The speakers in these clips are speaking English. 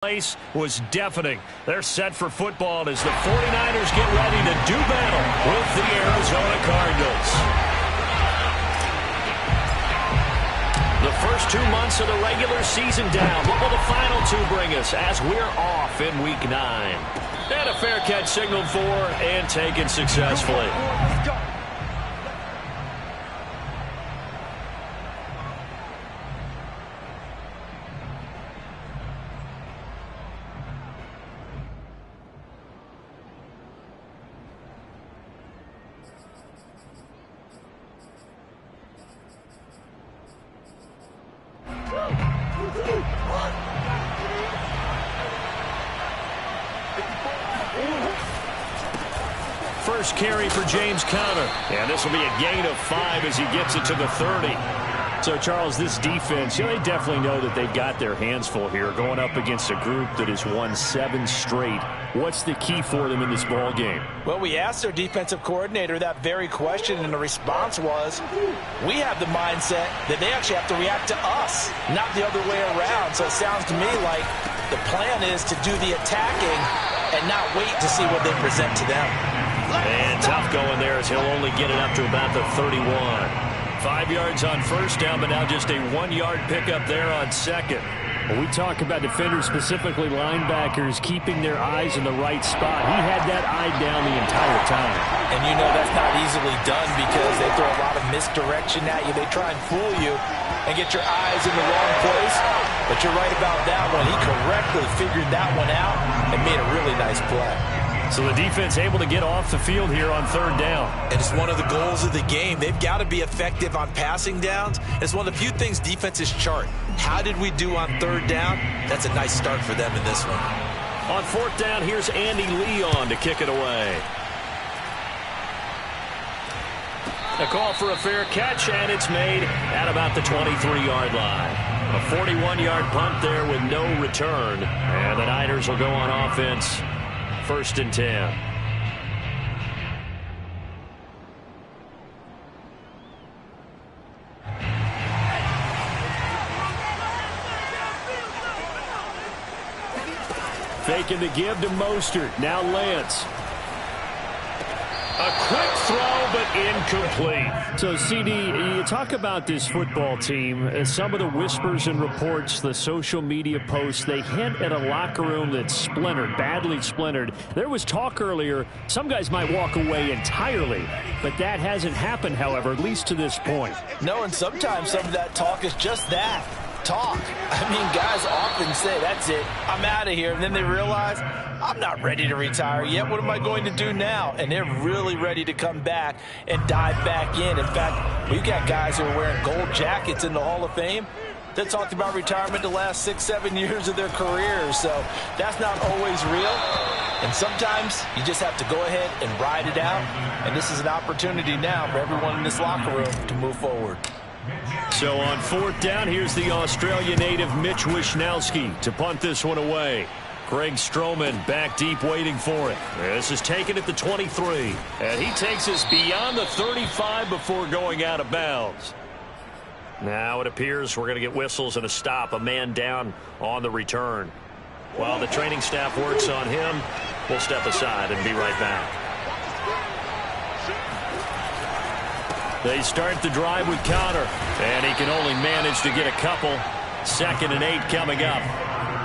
Place was deafening. They're set for football as the 49ers get ready to do battle with the Arizona Cardinals. The first 2 months of the regular season down. What will the final 2 bring us as we're off in Week 9? And a fair catch signaled for and taken successfully. First carry for James Conner. And this will be a gain of 5 as he gets it to the 30. So, Charles, this defense, they definitely know that they've got their hands full here going up against a group that has won 7 straight. What's the key for them in this ball game? Well, we asked their defensive coordinator that very question, and the response was, we have the mindset that they actually have to react to us, not the other way around. So it sounds to me like the plan is to do the attacking and not wait to see what they present to them. And tough going there as he'll only get it up to about the 31. 5 yards on first down, but now just a 1-yard pickup there on second. Well, we talk about defenders, specifically linebackers, keeping their eyes in the right spot. He had that eye down the entire time. And you know that's not easily done because they throw a lot of misdirection at you. They try and fool you and get your eyes in the wrong place. But you're right about that one. He correctly figured that one out and made a really nice play. So the defense able to get off the field here on 3rd down. And it's one of the goals of the game. They've got to be effective on passing downs. It's one of the few things defenses chart. How did we do on 3rd down? That's a nice start for them in this one. On 4th down, here's Andy Leon to kick it away. A call for a fair catch, and it's made at about the 23-yard line. A 41-yard punt there with no return. And the Niners will go on offense. 1st and 10. Faking the give to Mostert. Now Lance. A quick throw, but incomplete. So, CD, you talk about this football team. Some of the whispers and reports, the social media posts, they hint at a locker room that's splintered, badly splintered. There was talk earlier, some guys might walk away entirely. But that hasn't happened, however, at least to this point. No, and sometimes some of that talk is just that. Talk. I mean, guys often say, that's it, I'm out of here. And then they realize, I'm not ready to retire yet. What am I going to do now? And they're really ready to come back and dive back in. In fact, we've got guys who are wearing gold jackets in the Hall of Fame that talked about retirement the last 6-7 years of their careers. So that's not always real. And sometimes you just have to go ahead and ride it out. And this is an opportunity now for everyone in this locker room to move forward. So on 4th down, here's the Australia native Mitch Wishnowsky to punt this one away. Greg Stroman back deep waiting for it. This is taken at the 23. And he takes us beyond the 35 before going out of bounds. Now it appears we're going to get whistles and a stop. A man down on the return. While the training staff works on him, we'll step aside and be right back. They start the drive with Conner, and he can only manage to get a couple. 2nd and 8 coming up.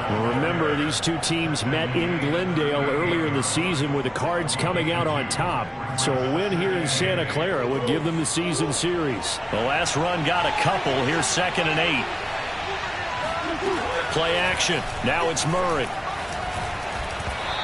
Well, remember, these two teams met in Glendale earlier in the season with the Cards coming out on top. So a win here in Santa Clara would give them the season series. The last run got a couple. Here's 2nd and 8. Play action. Now it's Murray.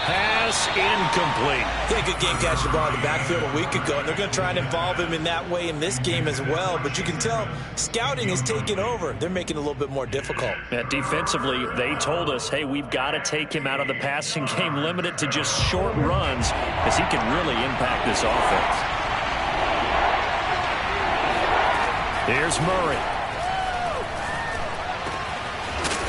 Pass incomplete. They good game catching the ball in the backfield a week ago, and they're going to try and involve him in that way in this game as well. But you can tell scouting is taking over. They're making it a little bit more difficult. Defensively, they told us, hey, we've got to take him out of the passing game, limit it to just short runs, as he can really impact this offense. Here's Murray.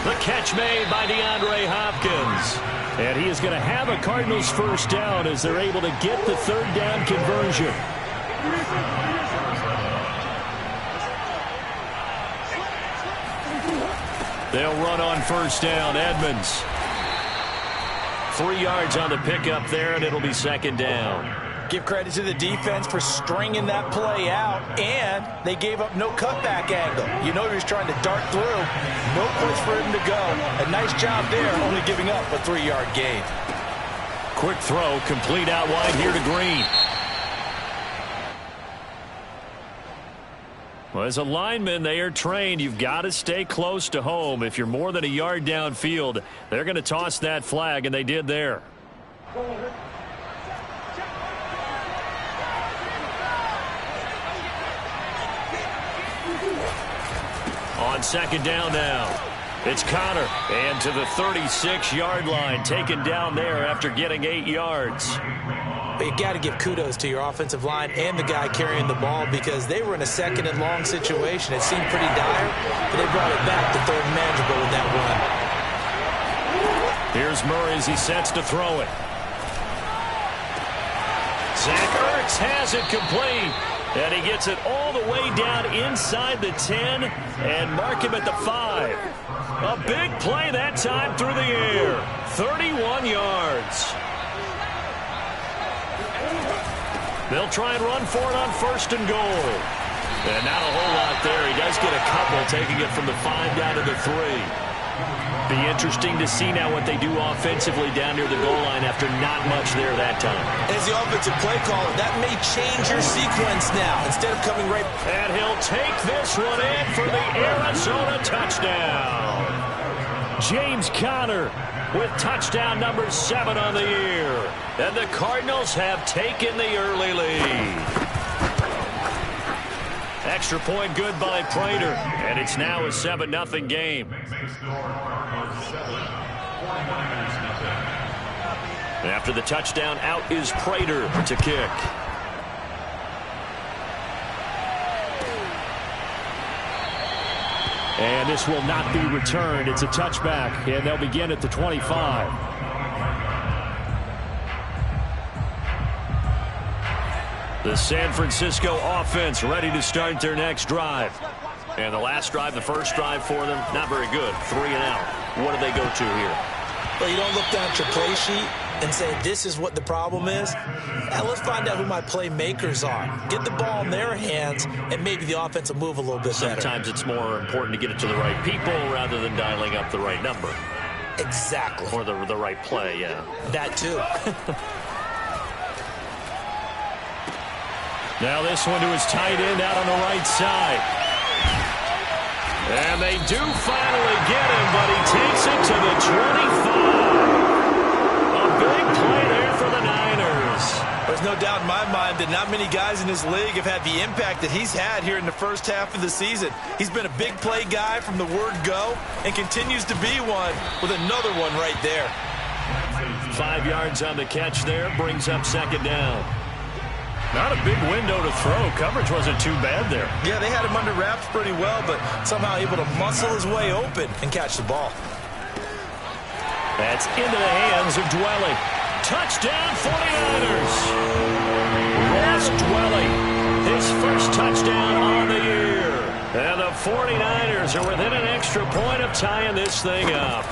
The catch made by DeAndre Hopkins. And he is going to have a Cardinals 1st down as they're able to get the 3rd down conversion. They'll run on 1st down. Edmonds. 3 yards on the pickup there, and it'll be second down. Give credit to the defense for stringing that play out, and they gave up no cutback angle. You know he was trying to dart through. No place for him to go. A nice job there, only giving up a 3-yard gain. Quick throw, complete out wide here to Green. Well, as a lineman, they are trained. You've got to stay close to home. If you're more than a yard downfield, they're going to toss that flag, and they did there. On second down now, it's Connor, and to the 36-yard line, taken down there after getting 8 yards. But you got to give kudos to your offensive line and the guy carrying the ball, because they were in a second and long situation. It seemed pretty dire, but they brought it back to third and manageable with that run. Here's Murray as he sets to throw it. Zach Ertz has it complete. And he gets it all the way down inside the 10 and mark him at the 5. A big play that time through the air. 31 yards. They'll try and run for it on first and goal. And not a whole lot there. He does get a couple, taking it from the 5 down to the 3. Be interesting to see now what they do offensively down near the goal line after not much there that time. As the offensive play caller, that may change your sequence now. Instead of coming right... And he'll take this one in for the Arizona touchdown. James Conner with touchdown number 7 on the year. And the Cardinals have taken the early lead. Extra point good by Prater, and it's now a 7-0 game. After the touchdown, out is Prater to kick. And this will not be returned. It's a touchback, and they'll begin at the 25. The San Francisco offense ready to start their next drive. And the last drive, the first drive for them, not very good. 3 and out. What do they go to here? Well, you don't look down at your play sheet and say, this is what the problem is. Now, let's find out who my playmakers are. Get the ball in their hands, and maybe the offense will move a little bit better. Sometimes it's more important to get it to the right people rather than dialing up the right number. Exactly. Or the right play, yeah. That, too. Now this one to his tight end out on the right side. And they do finally get him, but he takes it to the 25. A big play there for the Niners. There's no doubt in my mind that not many guys in this league have had the impact that he's had here in the first half of the season. He's been a big play guy from the word go and continues to be one with another one right there. 5 yards on the catch there, brings up second down. Not a big window to throw. Coverage wasn't too bad there. Yeah, they had him under wraps pretty well, but somehow able to muscle his way open and catch the ball. That's into the hands of Dwelly. Touchdown 49ers. Ross Dwelly, his first touchdown on the year. And the 49ers are within an extra point of tying this thing up.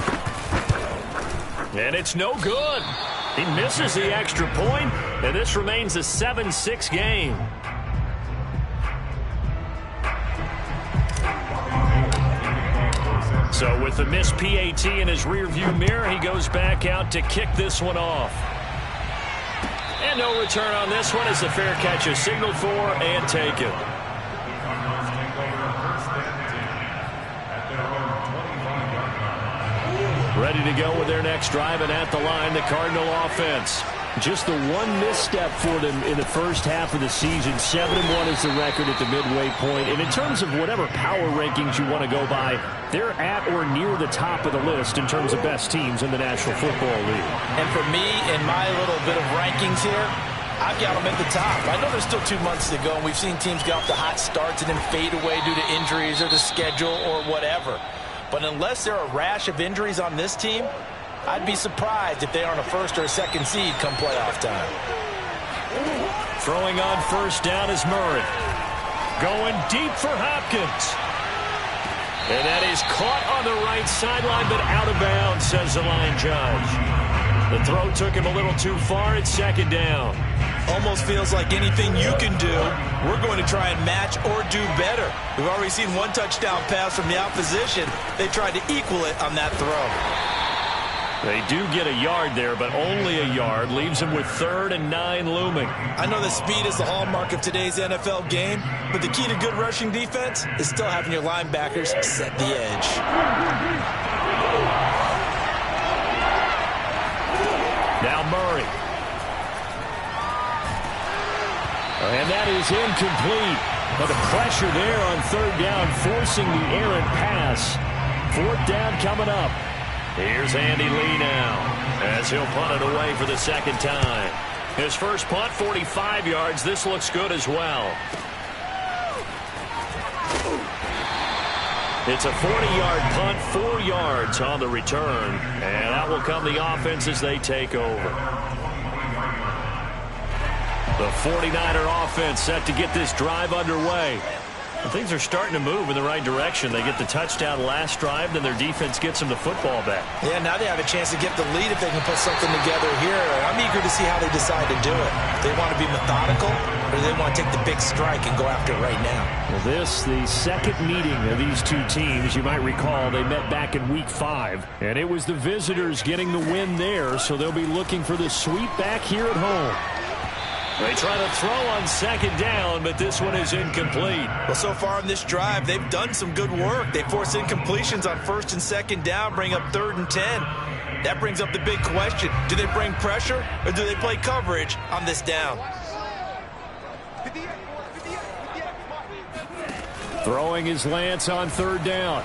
And it's no good. He misses the extra point, and this remains a 7-6 game. So with the missed PAT in his rearview mirror, he goes back out to kick this one off. And no return on this one as the fair catch is signaled for and taken. Ready to go with their next drive, and at the line, the Cardinal offense. Just the one misstep for them in the first half of the season. 7-1 is the record at the midway point. And in terms of whatever power rankings you want to go by, they're at or near the top of the list in terms of best teams in the National Football League. And for me, in my little bit of rankings here, I've got them at the top. I know there's still 2 months to go, and we've seen teams get off to hot starts and then fade away due to injuries or the schedule or whatever. But unless there are a rash of injuries on this team, I'd be surprised if they aren't a first or a second seed come playoff time. Throwing on first down is Murray. Going deep for Hopkins. And that is caught on the right sideline, but out of bounds, says the line judge. The throw took him a little too far. It's second down. Almost feels like anything you can do, we're going to try and match or do better. We've already seen one touchdown pass from the opposition. They tried to equal it on that throw. They do get a yard there, but only a yard. Leaves them with 3rd and 9 looming. I know that speed is the hallmark of today's NFL game, but the key to good rushing defense is still having your linebackers set the edge. Now Murray. And that is incomplete. But the pressure there on 3rd down, forcing the errant pass. 4th down coming up. Here's Andy Lee now, as he'll punt it away for the 2nd time. His first punt, 45 yards. This looks good as well. It's a 40-yard punt, 4 yards on the return. And that will come the offense as they take over. The 49er offense set to get this drive underway. And things are starting to move in the right direction. They get the touchdown last drive, then their defense gets them the football back. Yeah, now they have a chance to get the lead if they can put something together here. I'm eager to see how they decide to do it. They want to be methodical, or do they want to take the big strike and go after it right now? Well, this, the second meeting of these two teams. You might recall they met back in Week 5, and it was the visitors getting the win there, so they'll be looking for the sweep back here at home. They try to throw on 2nd down, but this one is incomplete. Well, so far on this drive, they've done some good work. They force incompletions on 1st and 2nd down, bring up 3rd and 10. That brings up the big question. Do they bring pressure, or do they play coverage on this down? Throwing is Lance on 3rd down.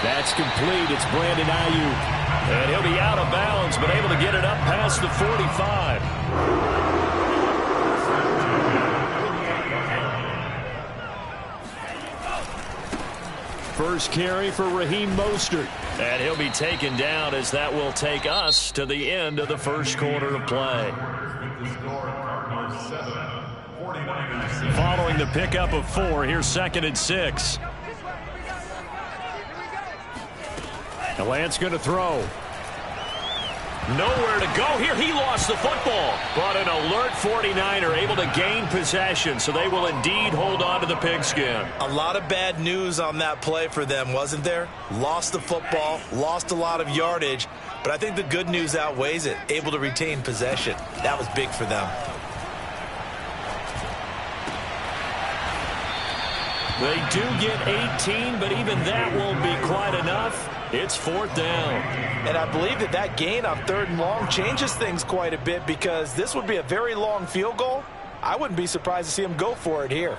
That's complete. It's Brandon Ayuk. And he'll be out of bounds, but able to get it up past the 45. First carry for Raheem Mostert. And he'll be taken down as that will take us to the end of the first quarter of play. Following the pickup of 4, here's 2nd and 6. And Lance going to throw. Nowhere to go here. He lost the football. But an alert 49er able to gain possession, so they will indeed hold on to the pigskin. A lot of bad news on that play for them, wasn't there? Lost the football, lost a lot of yardage, but I think the good news outweighs it. Able to retain possession. That was big for them. They do get 18, but even that won't be quite enough. It's 4th down. And I believe that gain on 3rd and long changes things quite a bit, because this would be a very long field goal. I wouldn't be surprised to see him go for it here.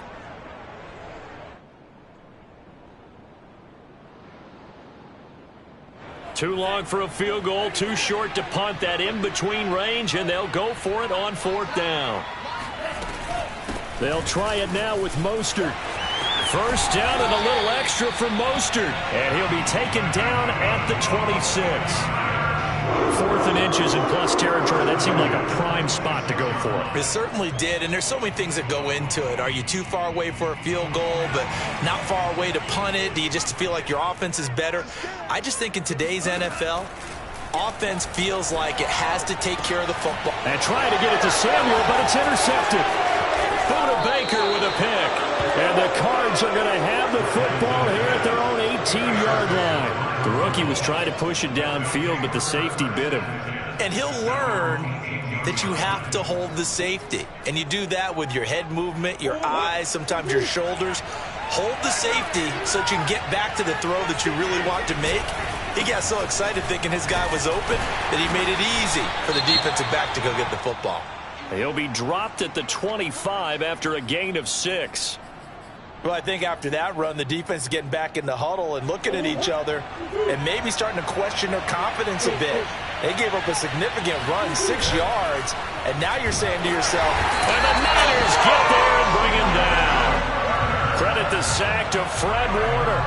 Too long for a field goal, too short to punt. That in-between range, and they'll go for it on 4th down. They'll try it now with Mostert. First down and a little extra for Mostert. And he'll be taken down at the 26. 4th and inches in plus territory. That seemed like a prime spot to go for. It certainly did, and there's so many things that go into it. Are you too far away for a field goal, but not far away to punt it? Do you just feel like your offense is better? I just think in today's NFL, offense feels like it has to take care of the football. And trying to get it to Samuel, but it's intercepted. Buda Baker with a pick. And the Cards are going to have the football here at their own 18-yard line. The rookie was trying to push it downfield, but the safety bit him. And he'll learn that you have to hold the safety. And you do that with your head movement, your eyes, sometimes your shoulders. Hold the safety so that you can get back to the throw that you really want to make. He got so excited thinking his guy was open that he made it easy for the defensive back to go get the football. He'll be dropped at the 25 after a gain of 6. Well, I think after that run, the defense is getting back in the huddle and looking at each other and maybe starting to question their confidence a bit. They gave up a significant run, 6 yards, and now you're saying to yourself, and the Niners get there and bring him down. Credit the sack to Fred Warner.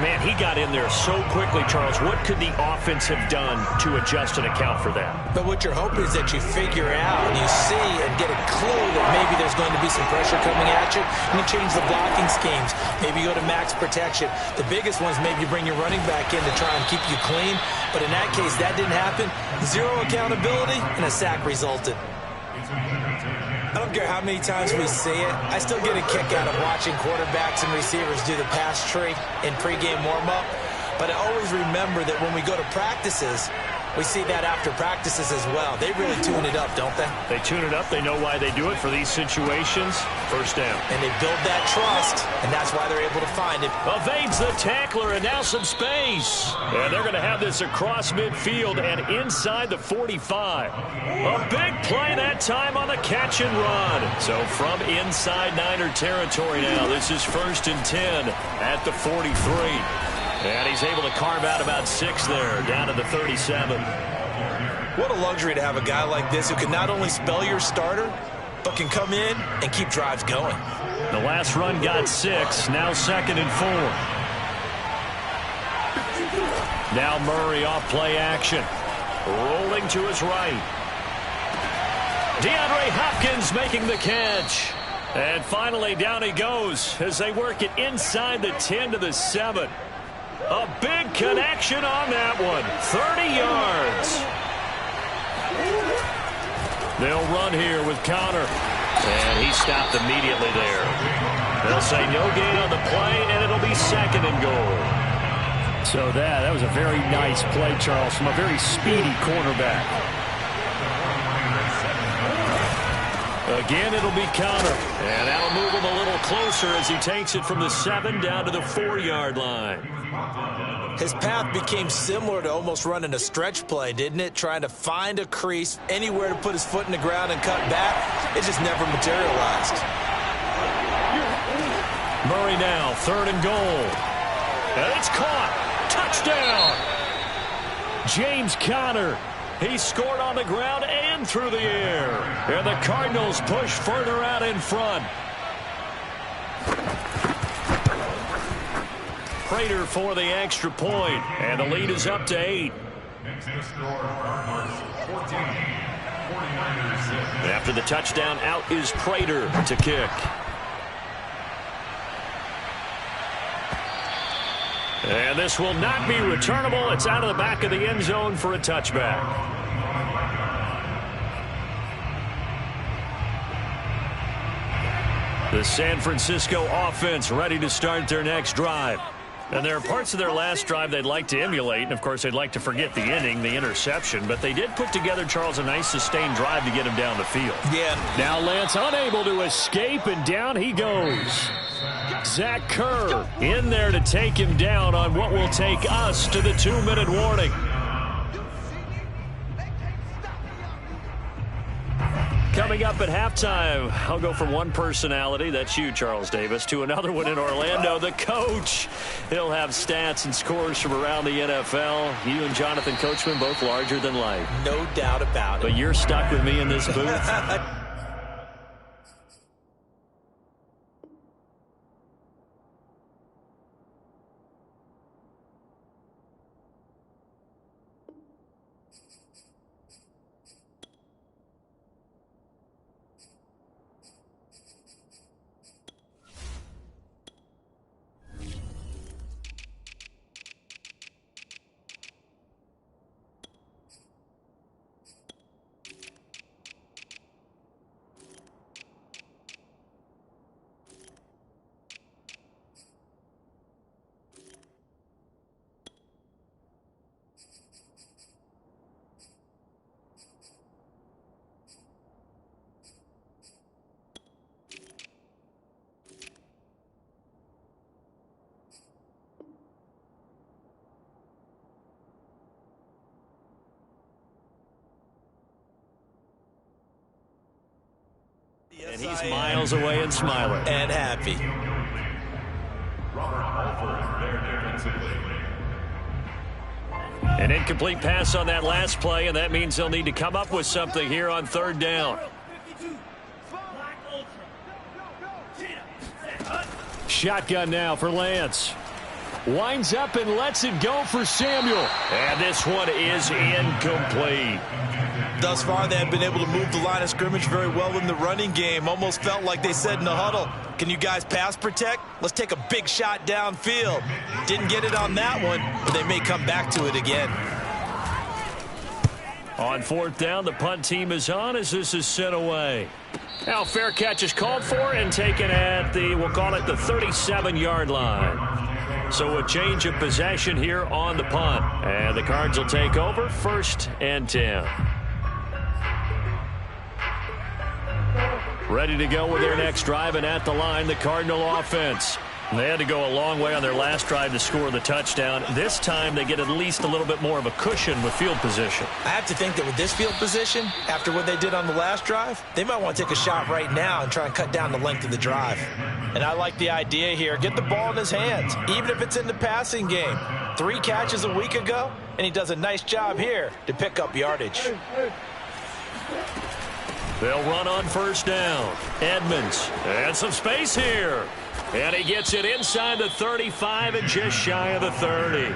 Man, he got in there so quickly, Charles. What could the offense have done to adjust and account for that? But what you're hoping is that you figure out and you see and get a clue that maybe there's going to be some pressure coming at you, and you change the blocking schemes. Maybe you go to max protection. The biggest ones, maybe you bring your running back in to try and keep you clean. But in that case, that didn't happen. Zero accountability, and a sack resulted. I don't care how many times we see it. I still get a kick out of watching quarterbacks and receivers do the pass tree in pregame warm-up. But I always remember that when we go to practices, we see that after practices as well. They really tune it up, don't they? They tune it up. They know why they do it for these situations. First down. And they build that trust, and that's why they're able to find it. Evades the tackler, and now some space. And they're going to have this across midfield and inside the 45. A big play that time on the catch and run. So from inside Niner territory now, this is 1st and 10 at the 43. And he's able to carve out about 6 there, down to the 37. What a luxury to have a guy like this who can not only spell your starter, but can come in and keep drives going. The last run got 6, now 2nd and 4. Now Murray off play action. Rolling to his right. DeAndre Hopkins making the catch. And finally down he goes as they work it inside the 10 to the 7. A big connection on that one. 30 yards. They'll run here with Connor. And he stopped immediately there. They'll say no gain on the play, and it'll be 2nd and goal. So that was a very nice play, Charles, from a very speedy cornerback. Again, it'll be Connor. And that'll move him a little closer as he takes it from the 7 down to the 4-yard line. His path became similar to almost running a stretch play, didn't it? Trying to find a crease, anywhere to put his foot in the ground and cut back. It just never materialized. Murray now, 3rd and goal. And it's caught. Touchdown. James Conner. He scored on the ground and through the air. And the Cardinals push further out in front. Prater for the extra point, and the lead is up to 8. After the touchdown, out is Prater to kick. And this will not be returnable. It's out of the back of the end zone for a touchback. The San Francisco offense ready to start their next drive. And there are parts of their last drive they'd like to emulate, and of course they'd like to forget the inning, the interception, but they did put together, Charles, a nice sustained drive to get him down the field. Yeah. Now Lance unable to escape, and down he goes. Zach Kerr in there to take him down on what will take us to the 2-minute warning. Coming up at halftime, I'll go from one personality, that's you, Charles Davis, to another one in Orlando, the coach. He'll have stats and scores from around the NFL. You and Jonathan Coachman, both larger than life. No doubt about it. But you're stuck with me in this booth. And he's miles away and smiling. And happy. An incomplete pass on that last play, and that means they'll need to come up with something here on 3rd down. Shotgun now for Lance. Winds up and lets it go for Samuel. And this one is incomplete. Thus far, they have been able to move the line of scrimmage very well in the running game. Almost felt like they said in the huddle, can you guys pass protect? Let's take a big shot downfield. Didn't get it on that one, but they may come back to it again. On fourth down, the punt team is on as this is sent away. Now fair catch is called for and taken at the, we'll call it the 37-yard line. So a change of possession here on the punt. And the Cards will take over 1st and 10. Ready to go with their next drive, and at the line, the Cardinal offense. They had to go a long way on their last drive to score the touchdown. This time, they get at least a little bit more of a cushion with field position. I have to think that with this field position, after what they did on the last drive, they might want to take a shot right now and try and cut down the length of the drive. And I like the idea here. Get the ball in his hands, even if it's in the passing game. 3 catches a week ago, and he does a nice job here to pick up yardage. They'll run on 1st down. Edmonds, and some space here. And he gets it inside the 35 and just shy of the 30.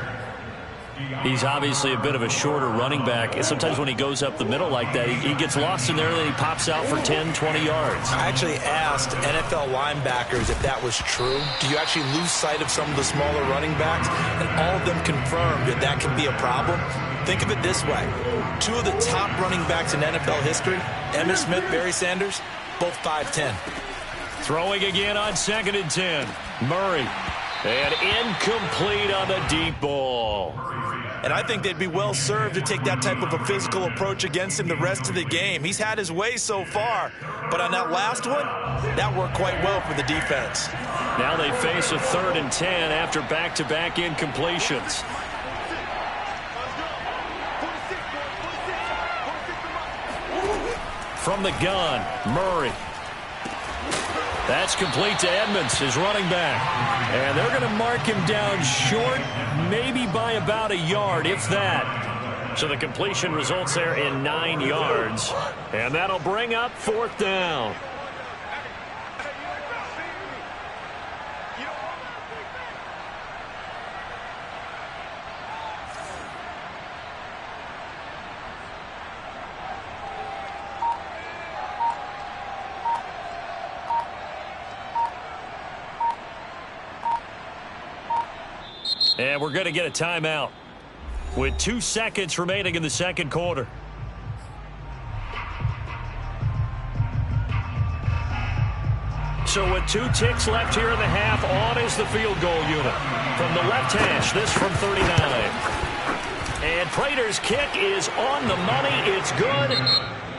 He's obviously a bit of a shorter running back. And sometimes when he goes up the middle like that, he gets lost in there and then he pops out for 10, 20 yards. I actually asked NFL linebackers if that was true. Do you actually lose sight of some of the smaller running backs? And all of them confirmed that that can be a problem. Think of it this way. 2 of the top running backs in NFL history, Emmitt Smith, Barry Sanders, both 5'10". Throwing again on 2nd and 10. Murray. And incomplete on the deep ball. And I think they'd be well served to take that type of a physical approach against him the rest of the game. He's had his way so far. But on that last one, that worked quite well for the defense. Now they face a 3rd and 10 after back-to-back incompletions. From the gun, Murray. That's complete to Edmonds, his running back. And they're going to mark him down short, maybe by about a yard, if that. So the completion results there in 9 yards. And that'll bring up 4th down. And we're going to get a timeout with 2 seconds remaining in the 2nd quarter. So with 2 ticks left here in the half, on is the field goal unit. From the left hash, this from 39. And Prater's kick is on the money. It's good.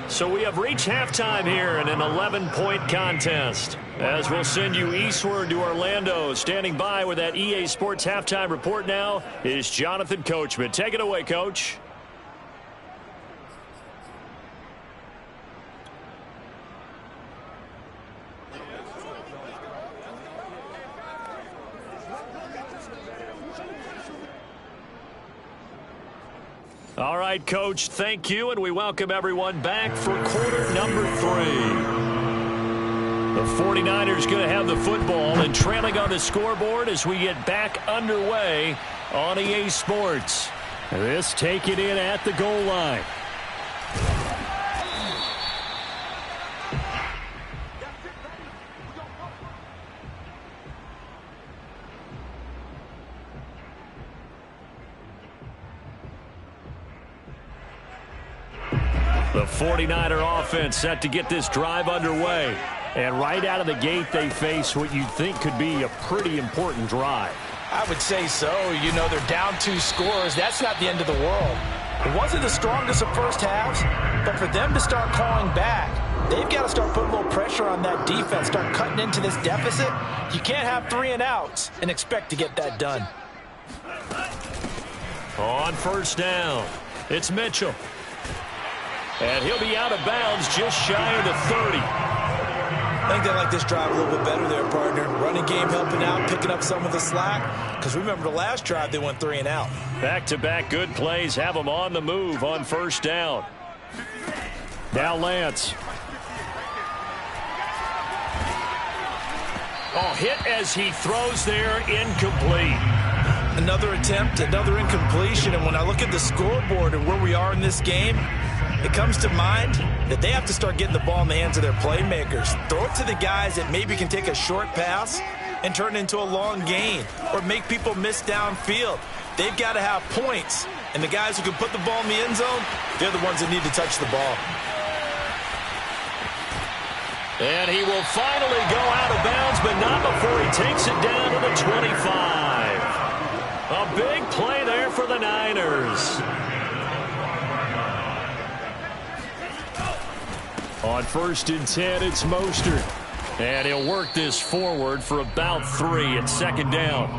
So we have reached halftime here in an 11-point contest. As we'll send you eastward to Orlando. Standing by with that EA Sports halftime report now is Jonathan Coachman. Take it away, Coach. All right, Coach, thank you, and we welcome everyone back for quarter number 3. The 49ers going to have the football and trailing on the scoreboard as we get back underway on EA Sports. This taken in at the goal line. The 49er offense set to get this drive underway. And right out of the gate, they face what you'd think could be a pretty important drive. I would say so. You know, they're down 2 scores. That's not the end of the world. It wasn't the strongest of first halves, but for them to start calling back, they've got to start putting a little pressure on that defense, start cutting into this deficit. You can't have 3 and outs and expect to get that done. On 1st down, it's Mitchell. And he'll be out of bounds just shy of the 30. I think they like this drive a little bit better there, partner. Running game helping out, picking up some of the slack. Because remember the last drive, they went 3 and out. Back-to-back good plays have them on the move on 1st down. Now Lance. Oh, hit as he throws there, incomplete. Another attempt, another incompletion, and when I look at the scoreboard and where we are in this game, it comes to mind that they have to start getting the ball in the hands of their playmakers. Throw it to the guys that maybe can take a short pass and turn it into a long gain or make people miss downfield. They've got to have points, and the guys who can put the ball in the end zone, they're the ones that need to touch the ball. And he will finally go out of bounds, but not before he takes it down to the 25. A big play there for the Niners. On 1st and 10, it's Mostert. And he'll work this forward for about 3 at 2nd down.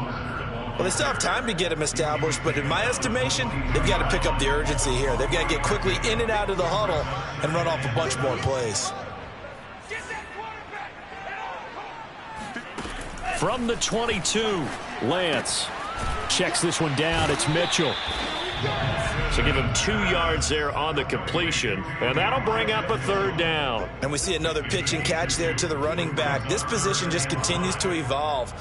Well, they still have time to get him established, but in my estimation, they've got to pick up the urgency here. They've got to get quickly in and out of the huddle and run off a bunch more plays. From the 22, Lance checks this one down. It's Mitchell. So give him 2 yards there on the completion, and that'll bring up a 3rd down. And we see another pitch and catch there to the running back. This position just continues to evolve.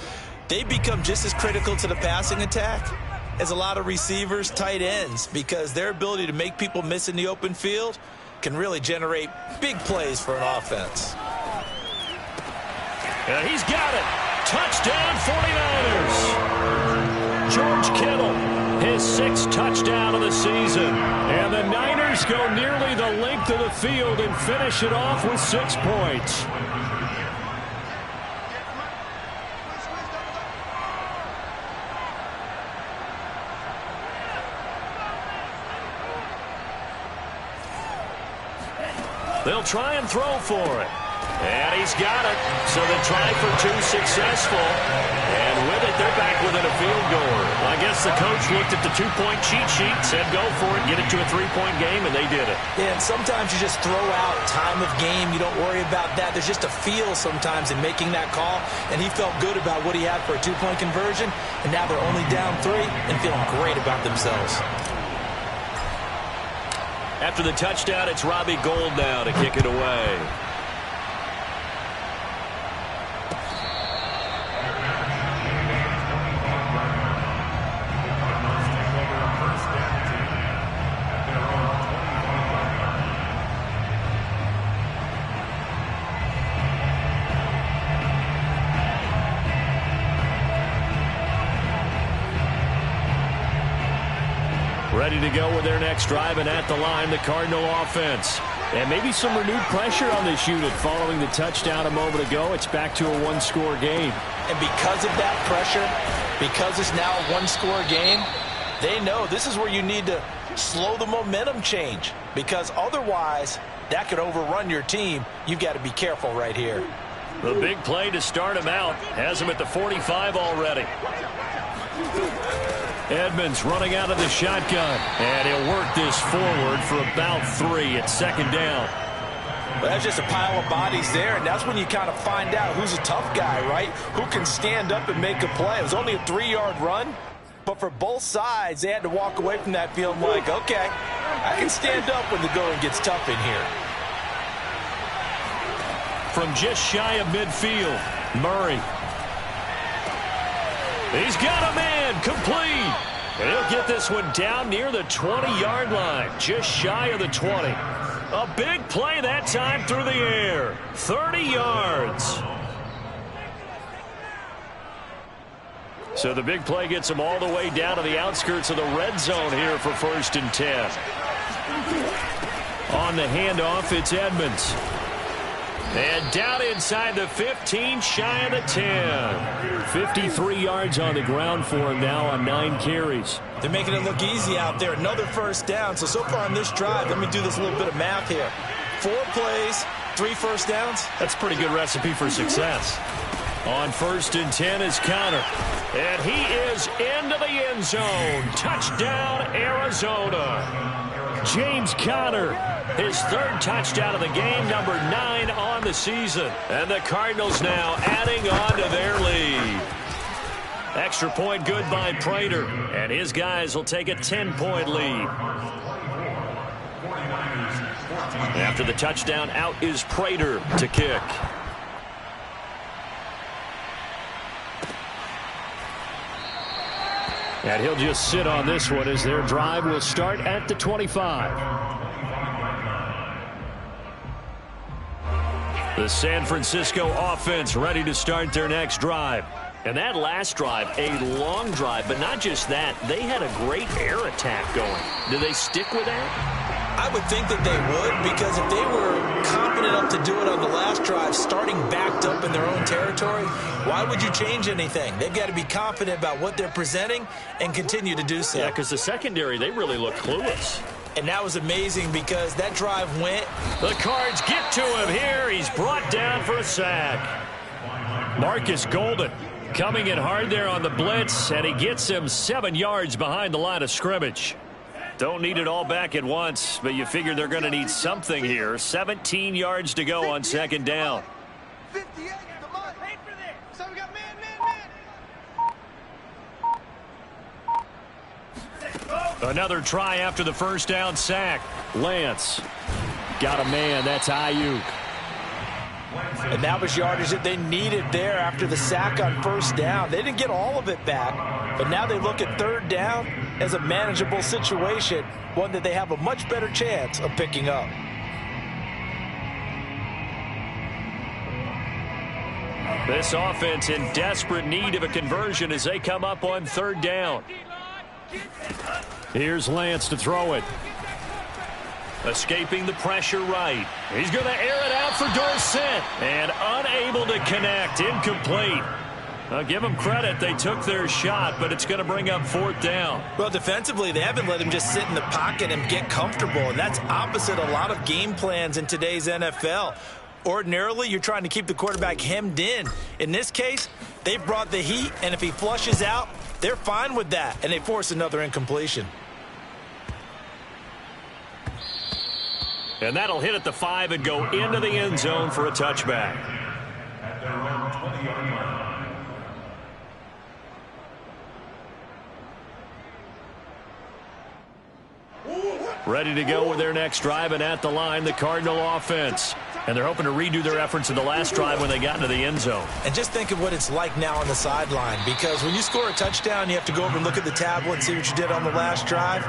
They become just as critical to the passing attack as a lot of receivers, tight ends, because their ability to make people miss in the open field can really generate big plays for an offense. And he's got it. Touchdown 49ers. George Kittle, his 6th touchdown of the season. And the Niners go nearly the length of the field and finish it off with 6 points. They'll try and throw for it. And he's got it. So the try for 2 successful. And with it, they're back within a field goal. I guess the coach looked at the 2-point cheat sheet, said go for it, get it to a 3-point game, and they did it. Yeah, and sometimes you just throw out time of game. You don't worry about that. There's just a feel sometimes in making that call. And he felt good about what he had for a 2-point conversion. And now they're only down 3 and feeling great about themselves. After the touchdown, it's Robbie Gould now to kick it away. Ready to go with their next drive, and at the line, the Cardinal offense. And maybe some renewed pressure on this unit following the touchdown a moment ago. It's back to a 1-score game. And because of that pressure, because it's now a 1-score game, they know this is where you need to slow the momentum change, because otherwise that could overrun your team. You've got to be careful right here. The big play to start him out has him at the 45 already. Edmonds running out of the shotgun. And he'll work this forward for about 3 at 2nd down. Well, that's just a pile of bodies there, and that's when you kind of find out who's a tough guy, right? Who can stand up and make a play. It was only a 3-yard run, but for both sides, they had to walk away from that feeling like, okay, I can stand up when the going gets tough in here. From just shy of midfield, Murray. He's got a man, complete. And he'll get this one down near the 20-yard line, just shy of the 20. A big play that time through the air, 30 yards. So the big play gets him all the way down to the outskirts of the red zone here for 1st and 10. On the handoff, it's Edmonds. And down inside the 15, shy of the 10. 53 yards on the ground for him now on 9 carries. They're making it look easy out there. Another 1st down. So far on this drive, let me do this little bit of math here. 4 plays, 3 first downs. That's a pretty good recipe for success. On 1st and 10 is Conner. And he is into the end zone. Touchdown, Arizona. James Conner, his 3rd touchdown of the game, number 9 on the season. And the Cardinals now adding on to their lead. Extra point good by Prater, and his guys will take a 10-point lead. After the touchdown, out is Prater to kick. And he'll just sit on this one as their drive will start at the 25. The San Francisco offense ready to start their next drive. And that last drive, a long drive, but not just that. They had a great air attack going. Do they stick with that? I would think that they would, because if they were confident enough to do it on the last drive, starting backed up in their own territory, why would you change anything? They've got to be confident about what they're presenting and continue to do so. Yeah, because the secondary, they really look clueless. And that was amazing because that drive went. The Cards get to him here. He's brought down for a sack. Marcus Golden coming in hard there on the blitz, and he gets him 7 yards behind the line of scrimmage. Don't need it all back at once, but you figure they're going to need something here. 17 yards to go on second down. 58, come on. Wait for this. So we got man. Another try after the first down sack. Lance got a man. That's Ayuk. And that was yardage that they needed there after the sack on first down. They didn't get all of it back, but now they look at third down as a manageable situation, one that they have a much better chance of picking up. This offense in desperate need of a conversion as they come up on third down. Here's Lance to throw it. Escaping the pressure right. He's going to air it out for Dorsett. And unable to connect. Incomplete. I'll give them credit. They took their shot, but it's going to bring up fourth down. Well, defensively, they haven't let him just sit in the pocket and get comfortable. And that's opposite a lot of game plans in today's NFL. Ordinarily, you're trying to keep the quarterback hemmed in. In this case, they brought the heat, and if he flushes out, they're fine with that, and they force another incompletion. And that'll hit at the 5 and go into the end zone for a touchback. At their own 20-yard line. Ready to go with their next drive, and at the line, the Cardinal offense. And they're hoping to redo their efforts in the last drive when they got into the end zone. And just think of what it's like now on the sideline, because when you score a touchdown, you have to go over and look at the tablet and see what you did on the last drive.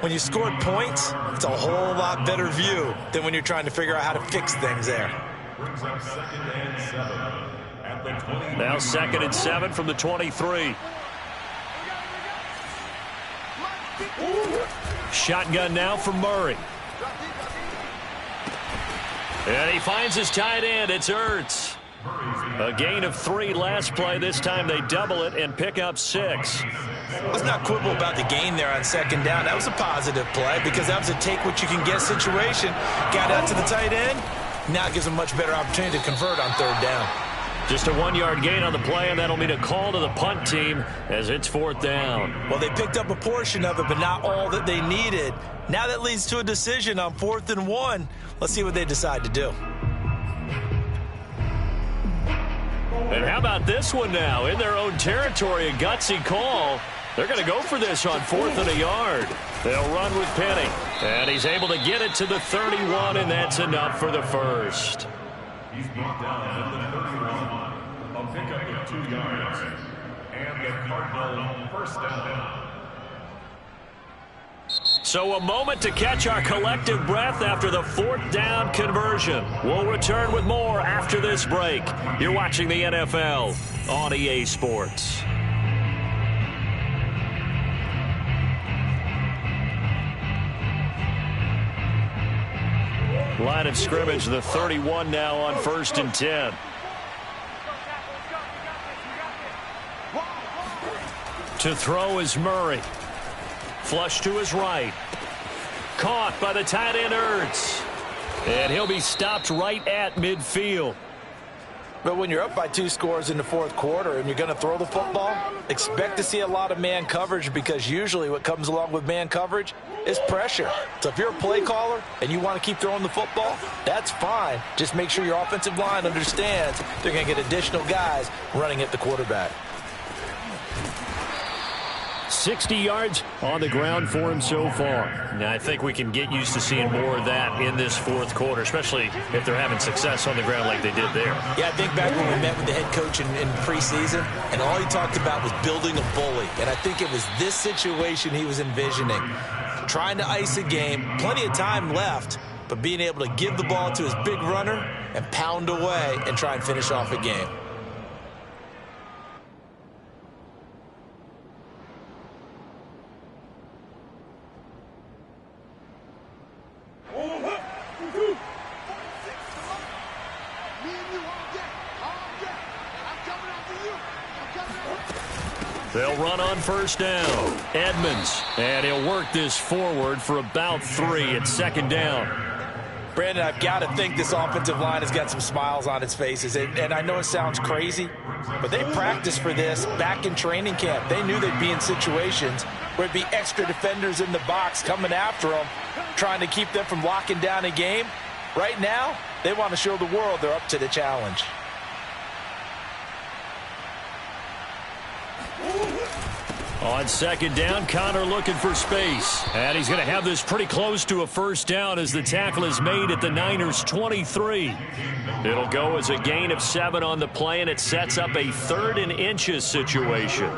When you scored points, it's a whole lot better view than when you're trying to figure out how to fix things there. Brings up 2nd and 7 at the 20. Now 2nd and 7 from the 23. Shotgun now for Murray. And he finds his tight end. It's Ertz. A gain of 3 last play. This time they double it and pick up 6. Let's not quibble about the gain there on second down. That was a positive play because that was a take-what-you-can-get situation. Got out to the tight end. Now it gives them a much better opportunity to convert on third down. Just a 1-yard gain on the play, and that'll mean a call to the punt team as it's fourth down. Well, they picked up a portion of it, but not all that they needed. Now that leads to a decision on 4th and 1. Let's see what they decide to do. And how about this one now? In their own territory, a gutsy call. They're going to go for this on 4th and a yard. They'll run with Penny. And he's able to get it to the 31, and that's enough for the first. He's brought down at the 31. A pickup of 2 yards. And the Cardinal first down. So a moment to catch our collective breath after the 4th down conversion. We'll return with more after this break. You're watching the NFL on EA Sports. Line of scrimmage, the 31 now on 1st and 10. To throw is Murray. Flush to his right. Caught by the tight end Ertz. And he'll be stopped right at midfield. But when you're up by 2 scores in the 4th quarter and you're going to throw the football, expect to see a lot of man coverage, because usually what comes along with man coverage is pressure. So if you're a play caller and you want to keep throwing the football, that's fine. Just make sure your offensive line understands they're going to get additional guys running at the quarterback. 60 yards on the ground for him so far. Now, I think we can get used to seeing more of that in this fourth quarter, especially if they're having success on the ground like they did there. Yeah, I think back when we met with the head coach in preseason, and all he talked about was building a bully. And I think it was this situation he was envisioning. Trying to ice a game, plenty of time left, but being able to give the ball to his big runner and pound away and try and finish off a game. They'll run on first down. Edmonds, and he'll work this forward for about 3 at second down. Brandon, I've got to think this offensive line has got some smiles on its faces. And I know it sounds crazy, but they practiced for this back in training camp. They knew they'd be in situations where it'd be extra defenders in the box coming after them, trying to keep them from locking down a game. Right now, they want to show the world they're up to the challenge. On second down, Connor looking for space. And he's going to have this pretty close to a first down as the tackle is made at the Niners' 23. It'll go as a gain of 7 on the play, and it sets up a 3rd and inches situation.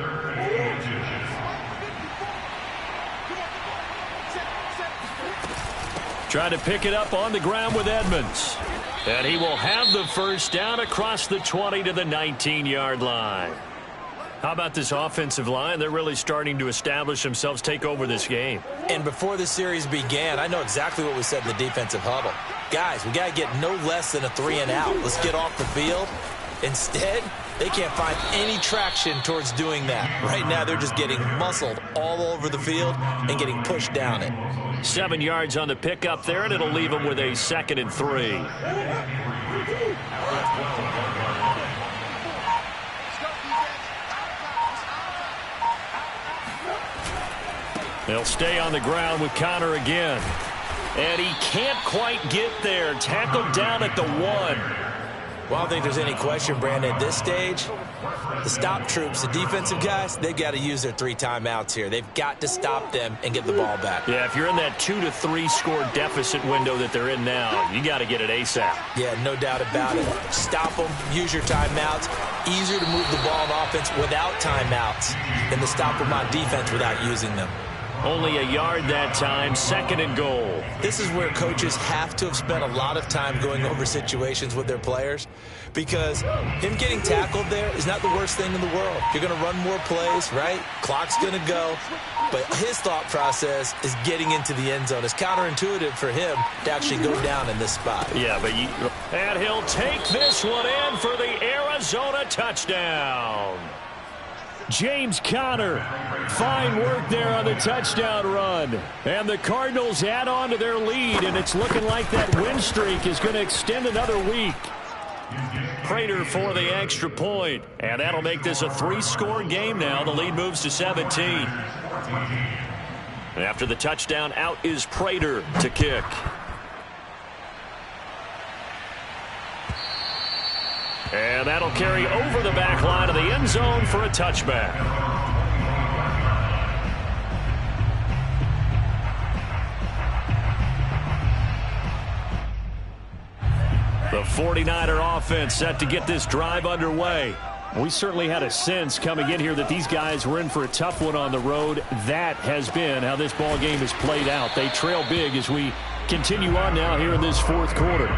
Trying to pick it up on the ground with Edmonds. And he will have the first down across the 20 to the 19-yard line. How about this offensive line? They're really starting to establish themselves, take over this game. And before the series began, I know exactly what we said in the defensive huddle. Guys, we got to get no less than a 3 and out. Let's get off the field. Instead, they can't find any traction towards doing that. Right now, they're just getting muscled all over the field and getting pushed down it. 7 yards on the pickup there, and it'll leave them with a 2nd and 3. They'll stay on the ground with Connor again. And he can't quite get there. Tackled down at the 1. Well, I don't think there's any question, Brandon, at this stage, the stop troops, the defensive guys, they've got to use their 3 timeouts here. They've got to stop them and get the ball back. Yeah, if you're in that 2 to 3 score deficit window that they're in now, you got to get it ASAP. Yeah, no doubt about it. Stop them, use your timeouts. Easier to move the ball on offense without timeouts than to stop them on defense without using them. Only a yard that time, 2nd and goal. This is where coaches have to have spent a lot of time going over situations with their players, because him getting tackled there is not the worst thing in the world. You're going to run more plays, right? Clock's going to go. But his thought process is getting into the end zone. It's counterintuitive for him to actually go down in this spot. Yeah, but and he'll take this one in for the Arizona touchdown. James Conner, fine work there on the touchdown run. And the Cardinals add on to their lead, and it's looking like that win streak is going to extend another week. Prater for the extra point, and that'll make this a 3-score game now. The lead moves to 17. After the touchdown, out is Prater to kick. And that'll carry over the back line of the end zone for a touchback. The 49er offense set to get this drive underway. We certainly had a sense coming in here that these guys were in for a tough one on the road. That has been how this ball game has played out. They trail big as we continue on now here in this 4th quarter.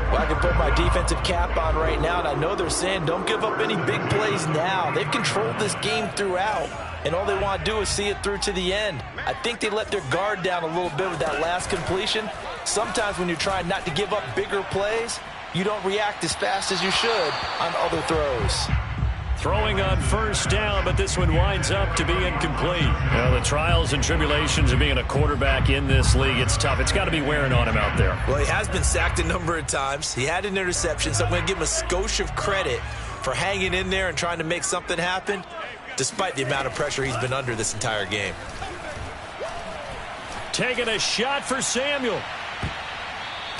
Well, I can put my defensive cap on right now, and I know they're saying don't give up any big plays now. They've controlled this game throughout, and all they want to do is see it through to the end. I think they let their guard down a little bit with that last completion. Sometimes when you're trying not to give up bigger plays, you don't react as fast as you should on other throws. Throwing on first down, but this one winds up to be incomplete. Well, the trials and tribulations of being a quarterback in this league, it's tough. It's got to be wearing on him out there. Well, he has been sacked a number of times. He had an interception, so I'm going to give him a skosh of credit for hanging in there and trying to make something happen, despite the amount of pressure he's been under this entire game. Taking a shot for Samuel.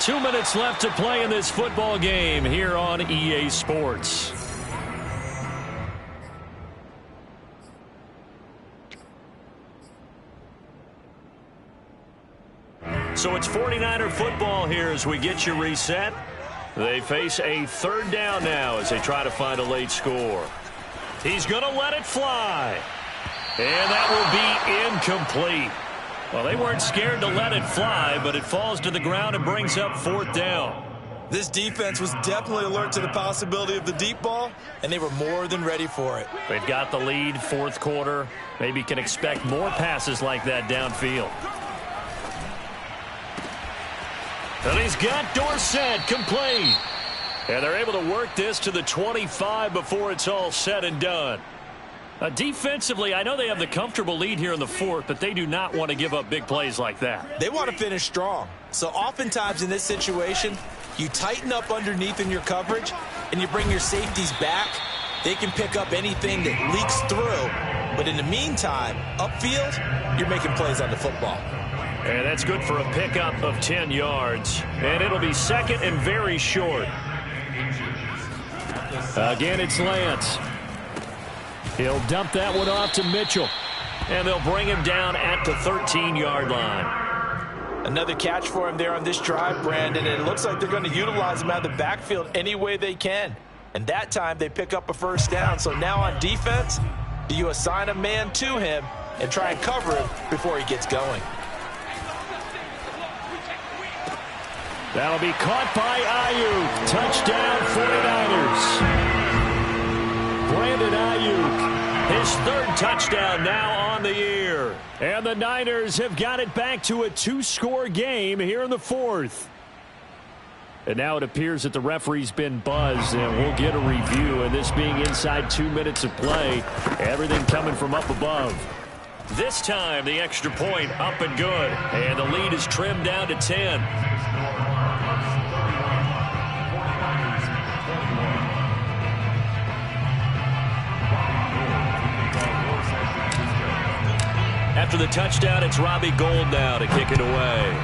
2 minutes left to play in this football game here on EA Sports. So it's 49er football here as we get you reset. They face a third down now as they try to find a late score. He's going to let it fly. And that will be incomplete. Well, they weren't scared to let it fly, but it falls to the ground and brings up fourth down. This defense was definitely alert to the possibility of the deep ball, and they were more than ready for it. They've got the lead, fourth quarter. Maybe can expect more passes like that downfield. And he's got Dorsett complete. And they're able to work this to the 25 before it's all said and done. Defensively, I know they have the comfortable lead here in the fourth, but they do not want to give up big plays like that. They want to finish strong. So oftentimes in this situation, you tighten up underneath in your coverage, and you bring your safeties back. They can pick up anything that leaks through. But in the meantime, upfield, you're making plays on the football. And that's good for a pickup of 10 yards. And it'll be second and very short. Again, it's Lance. He'll dump that one off to Mitchell. And they'll bring him down at the 13-yard line. Another catch for him there on this drive, Brandon, and it looks like they're going to utilize him out of the backfield any way they can. And that time they pick up a first down. So now on defense, do you assign a man to him and try and cover him before he gets going? That'll be caught by Ayuk. Touchdown 49ers. Brandon Ayuk, his third touchdown now on the year. And the Niners have got it back to a two-score game here in the fourth. And now it appears that the referee's been buzzed, and we'll get a review. And this being inside 2 minutes of play, everything coming from up above. This time, the extra point up and good. And the lead is trimmed down to 10. After the touchdown, it's Robbie Gould now to kick it away.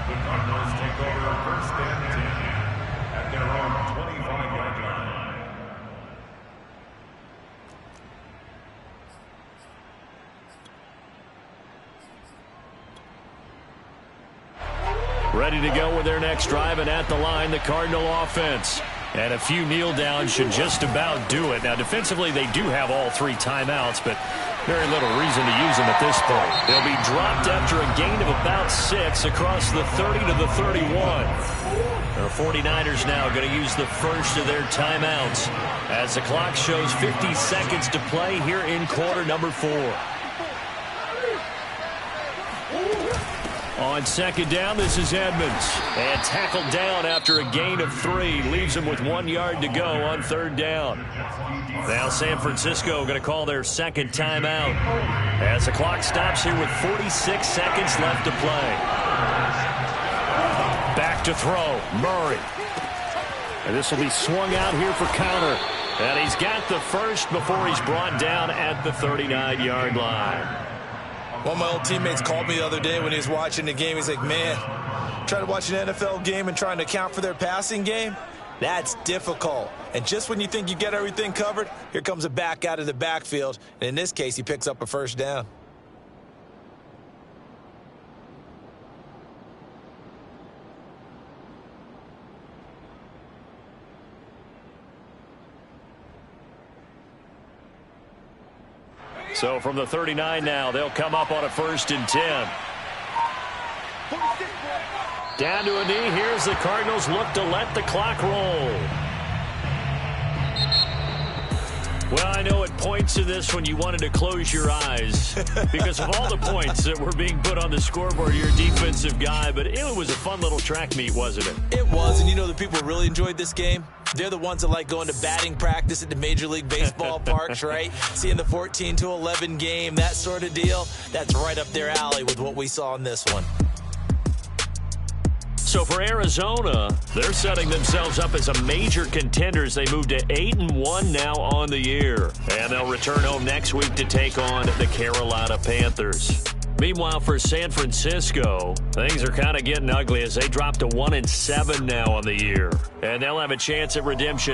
The Cardinals take over first and 10 at their own 25-yard line. Ready to go with their next drive, and at the line, the Cardinal offense. And a few kneel downs should just about do it. Now, defensively, they do have all three timeouts, but very little reason to use them at this point. They'll be dropped after a gain of about 6 across the 30 to the 31. The 49ers now going to use the first of their timeouts as the clock shows 50 seconds to play here in quarter number 4. On second down, this is Edmonds. And tackled down after a gain of 3. Leaves him with 1 yard to go on third down. Now San Francisco going to call their second timeout as the clock stops here with 46 seconds left to play. Back to throw, Murray. And this will be swung out here for counter. And he's got the first before he's brought down at the 39-yard line. One of my old teammates called me the other day when he was watching the game. He's like, man, trying to watch an NFL game and trying to account for their passing game, that's difficult. And just when you think you get everything covered, here comes a back out of the backfield. And in this case, he picks up a first down. So from the 39 now, they'll come up on a first and 10. Down to a knee. Here's the Cardinals look to let the clock roll. Well, I know it points to this when you wanted to close your eyes because of all the points that were being put on the scoreboard. You're a defensive guy, but it was a fun little track meet, wasn't it? It was, and you know the people who really enjoyed this game? They're the ones that like going to batting practice at the Major League Baseball parks, right? Seeing the 14-11 game, that sort of deal. That's right up their alley with what we saw in this one. So for Arizona, they're setting themselves up as a major contenders. They move to 8-1 now on the year. And they'll return home next week to take on the Carolina Panthers. Meanwhile, for San Francisco, things are kind of getting ugly as they drop to 1-7 now on the year. And they'll have a chance at redemption